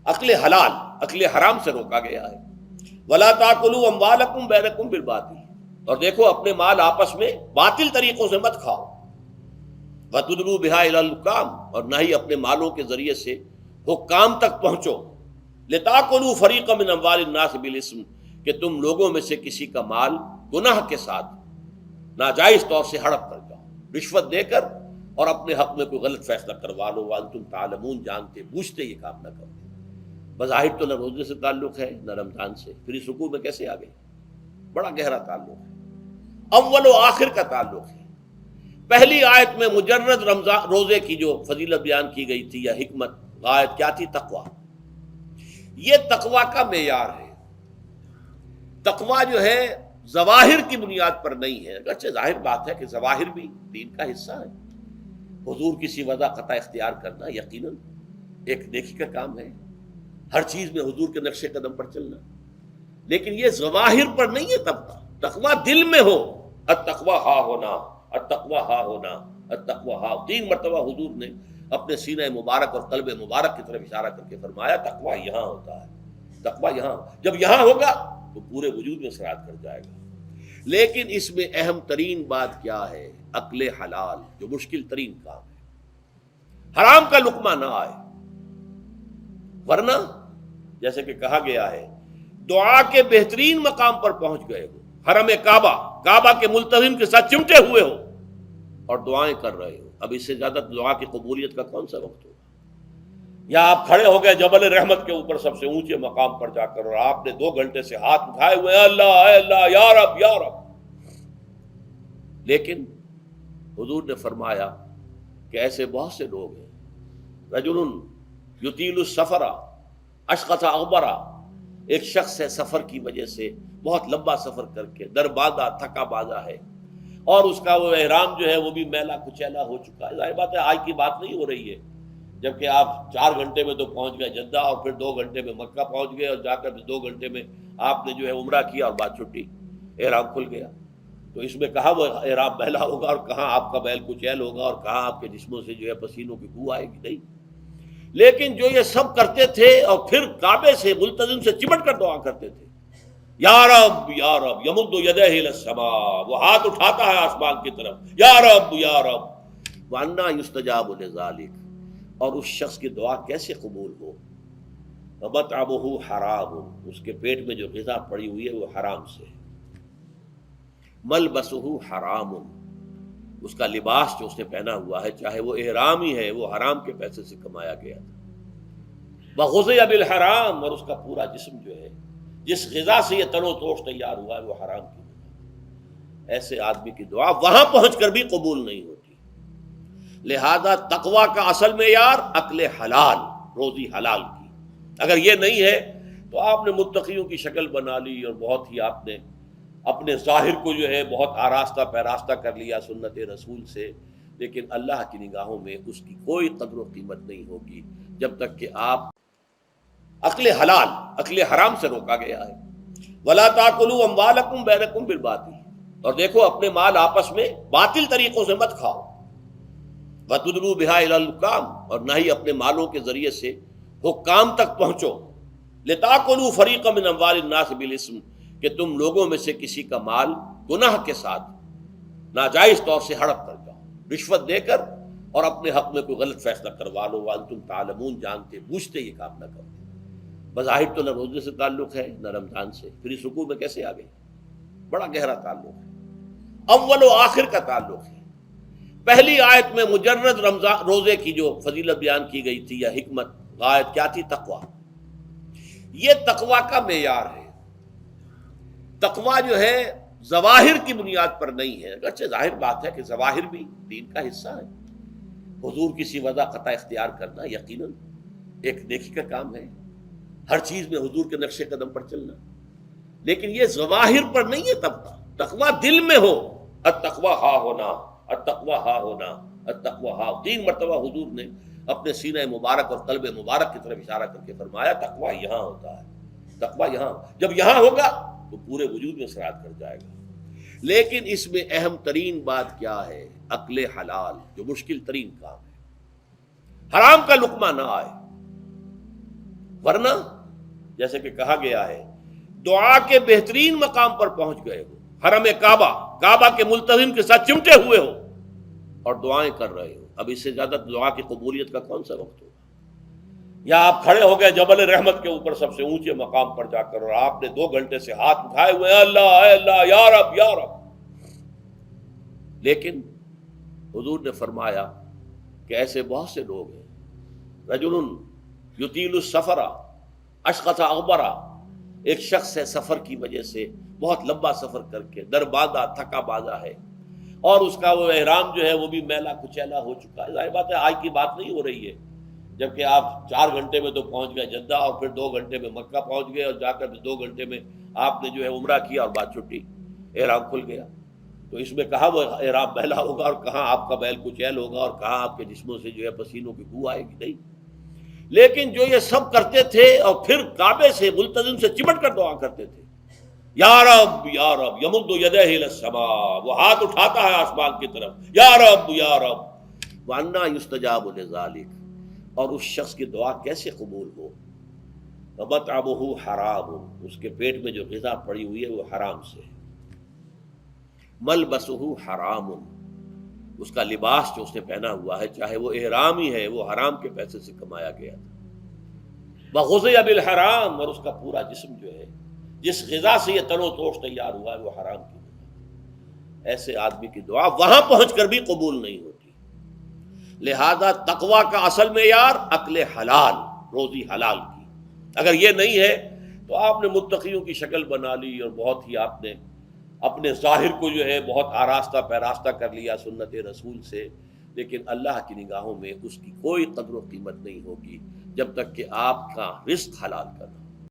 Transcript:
عقل حلال، عقل حرام سے روکا گیا ہے۔ وَلَا تَأْكُلُوا أَمْوَالَكُمْ بَيْنَكُمْ بِالْبَاطِلِ، اور دیکھو اپنے مال آپس میں باطل طریقوں سے مت کھاؤ۔ وَتُدْلُوا بِهَا إِلَى الْحُكَّامِ، اور نہ ہی اپنے مالوں کے ذریعے سے حکام تک پہنچو۔ لِتَأْكُلُوا فَرِيقًا مِنْ أَمْوَالِ النَّاسِ بِالْإِثْمِ، کہ تم لوگوں میں سے کسی کا مال گناہ کے ساتھ ناجائز طور سے ہڑپ کر جاؤ، رشوت دے کر، اور اپنے حق میں کوئی غلط فیصلہ کروا لو۔ وانتم تعلمون، جانتے بوجھتے یہ کام نہ کرو۔ بظاہر تو نہ روزے سے تعلق ہے نہ رمضان سے، پھر اس رکوع میں کیسے آ گئے؟ بڑا گہرا تعلق ہے، اول و آخر کا تعلق ہے۔ پہلی آیت میں مجرد رمضان روزے کی جو فضیلت بیان کی گئی تھی یا حکمت، غایت کیا تھی؟ تقویٰ۔ یہ تقویٰ کا معیار ہے۔ تقویٰ جو ہے ظواہر کی بنیاد پر نہیں ہے، اگرچہ ظاہر بات ہے کہ ظواہر بھی دین کا حصہ ہے۔ حضور کی وضع قطع اختیار کرنا یقیناً ایک نیکی کا کام ہے، ہر چیز میں حضور کے نقش قدم پر چلنا، لیکن یہ ظواہر پر نہیں ہے۔ تقویٰ دل میں ہو۔ التقویٰ ہا ہونا، التقویٰ ہا ہونا، التقویٰ ہا۔ 3 مرتبہ حضور نے اپنے سینہ مبارک اور قلب مبارک کی طرف اشارہ کر کے فرمایا تقویٰ یہاں ہوتا ہے، تقویٰ یہاں۔ جب یہاں ہوگا تو پورے وجود میں سرایت کر جائے گا۔ لیکن اس میں اہم ترین بات کیا ہے؟ عقل حلال، جو مشکل ترین کام ہے۔ حرام کا لقمہ نہ آئے، ورنہ جیسے کہ کہا گیا ہے دعا کے بہترین مقام پر پہنچ گئے ہو، حرم کعبہ کے ملتزم کے ساتھ چمٹے ہوئے ہو اور دعائیں کر رہے ہو، اب اس سے زیادہ دعا کی قبولیت کا کون سا وقت ہوگا؟ یا آپ کھڑے ہو گئے جبل رحمت کے اوپر سب سے اونچے مقام پر جا کر، اور آپ نے 2 گھنٹے سے ہاتھ اٹھائے ہوئے ہیں، اللہ اے اللہ یا رب یا رب، لیکن حضور نے فرمایا کہ ایسے بہت سے لوگ ہیں، رجل یطیل السفر اشخص اغبرا، ایک شخص ہے سفر کی وجہ سے بہت لمبا سفر کر کے دربادہ تھکا بازا ہے، اور اس کا وہ احرام جو ہے وہ بھی میلا کچیلا ہو چکا ہے۔ ظاہر بات ہے آج کی بات نہیں ہو رہی ہے، جبکہ آپ 4 گھنٹے میں تو پہنچ گئے جدہ، اور پھر 2 گھنٹے میں مکہ پہنچ گئے، اور جا کر 2 گھنٹے میں آپ نے جو ہے عمرہ کیا اور بات چھٹی، احرام کھل گیا۔ تو اس میں کہاں وہ احرام میلا ہوگا، اور کہاں آپ کا بیل کچیل ہوگا، اور کہاں آپ کے جسموں سے جو ہے پسینوں کی بو آئے گی؟ نہیں۔ لیکن جو یہ سب کرتے تھے اور پھر کعبے سے ملتزم سے چمٹ کر دعا کرتے تھے، یا رب یا رب، یمد یدہ الی السماء، وہ ہاتھ اٹھاتا ہے آسمان کی طرف، یا رب یا رب، وَأَنَّىٰ يُسْتَجَابُ لِذَٰلِكَ، اور اس شخص کی دعا کیسے قبول ہو؟ وَمَطْعَمُهُ حَرَامٌ، اس کے پیٹ میں جو غذا پڑی ہوئی ہے وہ حرام سے ہے۔ مَلْبَسُهُ حَرَامٌ، اس کا لباس جو اس نے پہنا ہوا ہے چاہے وہ احرام ہی ہے، وہ حرام کے پیسے سے کمایا گیا تھا۔ وَغُذِيَ بِالْحَرَامِ، اور اس کا پورا جسم جو ہے جس غذا سے یہ تن و توش تیار ہوا ہے وہ حرام کی غذا۔ ایسے آدمی کی دعا وہاں پہنچ کر بھی قبول نہیں ہوتی۔ لہذا تقویٰ کا اصل معیار عقل حلال، روزی حلال کی۔ اگر یہ نہیں ہے تو آپ نے متقیوں کی شکل بنا لی، اور بہت ہی آپ نے اپنے ظاہر کو جو ہے بہت آراستہ پیراستہ کر لیا سنت رسول سے، لیکن اللہ کی نگاہوں میں اس کی کوئی قدر و قیمت نہیں ہوگی جب تک کہ آپ عقل حلال، عقل حرام سے روکا گیا ہے۔ وَلَا تَأْكُلُوا أَمْوَالَكُمْ بَيْنَكُمْ بِالْبَاطِلِ، اور دیکھو اپنے مال آپس میں باطل طریقوں سے مت کھاؤ۔ وَتُدْلُوا بِهَا إِلَى الْحُكَّامِ، اور نہ ہی اپنے مالوں کے ذریعے سے حکام تک پہنچو۔ لِتَأْكُلُوا فَرِيقًا مِنْ أَمْوَالِ النَّاسِ بِالْإِثْمِ، کہ تم لوگوں میں سے کسی کا مال گناہ کے ساتھ ناجائز طور سے ہڑپ کر جاؤ، رشوت دے کر، اور اپنے حق میں کوئی غلط فیصلہ کروا لو۔ وانتم تعلمون، جانتے بوجھتے یہ کام نہ کرو۔ بظاہر تو نہ روزے سے تعلق ہے نہ رمضان سے، پھر اس رکوع میں کیسے آ گئے؟ بڑا گہرا تعلق ہے، اول و آخر کا تعلق ہے۔ پہلی آیت میں مجرد رمضان روزے کی جو فضیلت بیان کی گئی تھی یا حکمت، غایت کیا تھی؟ تقویٰ۔ یہ تقویٰ کا معیار ہے۔ تقویٰ جو ہے ظواہر کی بنیاد پر نہیں ہے، اگرچہ ظاہر بات ہے کہ ظواہر بھی دین کا حصہ ہے۔ حضور کی وضع قطع اختیار کرنا یقیناً ایک نیکی کا کام ہے، ہر چیز میں حضور کے نقش قدم پر چلنا، لیکن یہ ظواہر پر نہیں ہے۔ تقویٰ دل میں ہو۔ التقویٰ ہا ہونا، التقویٰ ہا ہونا، التقویٰ ہا۔ 3 مرتبہ حضور نے اپنے سینہ مبارک اور قلب مبارک کی طرف اشارہ کر کے فرمایا تقویٰ یہاں ہوتا ہے، تقویٰ یہاں۔ جب یہاں ہوگا تو پورے وجود میں سرایت کر جائے گا۔ لیکن اس میں اہم ترین بات کیا ہے؟ عقل حلال، جو مشکل ترین کام ہے۔ حرام کا لقمہ نہ آئے، ورنہ جیسے کہ کہا گیا ہے دعا کے بہترین مقام پر پہنچ گئے ہو، حرم کعبہ کے ملتزم کے ساتھ چمٹے ہوئے ہو اور دعائیں کر رہے ہو، اب اس سے زیادہ دعا کی قبولیت کا کون سا وقت ہوگا؟ یا آپ کھڑے ہو گئے جبل رحمت کے اوپر سب سے اونچے مقام پر جا کر اور آپ نے 2 گھنٹے سے ہاتھ اٹھائے ہوئے ہیں، اللہ اے اللہ یا رب یا رب، لیکن حضور نے فرمایا کہ ایسے بہت سے لوگ ہیں، رجل یطیل السفر اشخص اغبرا، ایک شخص ہے سفر کی وجہ سے بہت لمبا سفر کر کے دربادا تھکا بازا ہے، اور اس کا وہ احرام جو ہے وہ بھی میلا کچیلا ہو چکا ہے۔ ظاہر بات ہے آج کی بات نہیں ہو رہی ہے، جبکہ آپ 4 گھنٹے میں تو پہنچ گئے جدہ اور پھر 2 گھنٹے میں مکہ پہنچ گئے اور جا کر 2 گھنٹے میں آپ نے جو ہے عمرہ کیا اور بات چھٹی، احرام کھل گیا۔ تو اس میں کہاں وہ احرام میلا ہوگا اور کہاں آپ کا بیل کچیل ہوگا اور کہاں آپ کے جسموں سے جو ہے پسینوں کی بو آئے گی؟ نہیں۔ لیکن جو یہ سب کرتے تھے اور پھر کعبے سے ملتزم سے چمٹ کر دعا کرتے تھے، یا رب یا رب، یمد یدہ الی السماء، وہ ہاتھ اٹھاتا ہے آسمان کی طرف، یا رب یا رب، وَأَنَّىٰ يُسْتَجَابُ لِذَٰلِكَ، اور اس شخص کی دعا کیسے قبول ہو؟ وَمَطْعَمُهُ حَرَامٌ، اس کے پیٹ میں جو غذا پڑی ہوئی ہے وہ حرام سے ہے، مَلْبَسُهُ حَرَامٌ، اس کا لباس جو اس نے پہنا ہوا ہے چاہے وہ احرام ہی ہے وہ حرام کے پیسے سے کمایا گیا تھا، وَغُذِيَ بِالْحَرَامِ، اور اس کا پورا جسم جو ہے جس غذا سے یہ تن و توش تیار ہوا ہے وہ حرام کی غذا، ایسے آدمی کی دعا وہاں پہنچ کر بھی قبول نہیں ہوتی۔ لہذا تقویٰ کا اصل معیار اکل حلال، روزی حلال کی، اگر یہ نہیں ہے تو آپ نے متقیوں کی شکل بنا لی اور بہت ہی آپ نے اپنے ظاہر کو جو ہے بہت آراستہ پیراستہ کر لیا سنت رسول سے، لیکن اللہ کی نگاہوں میں اس کی کوئی قدر و قیمت نہیں ہوگی جب تک کہ آپ کا رزق حلال کرنا۔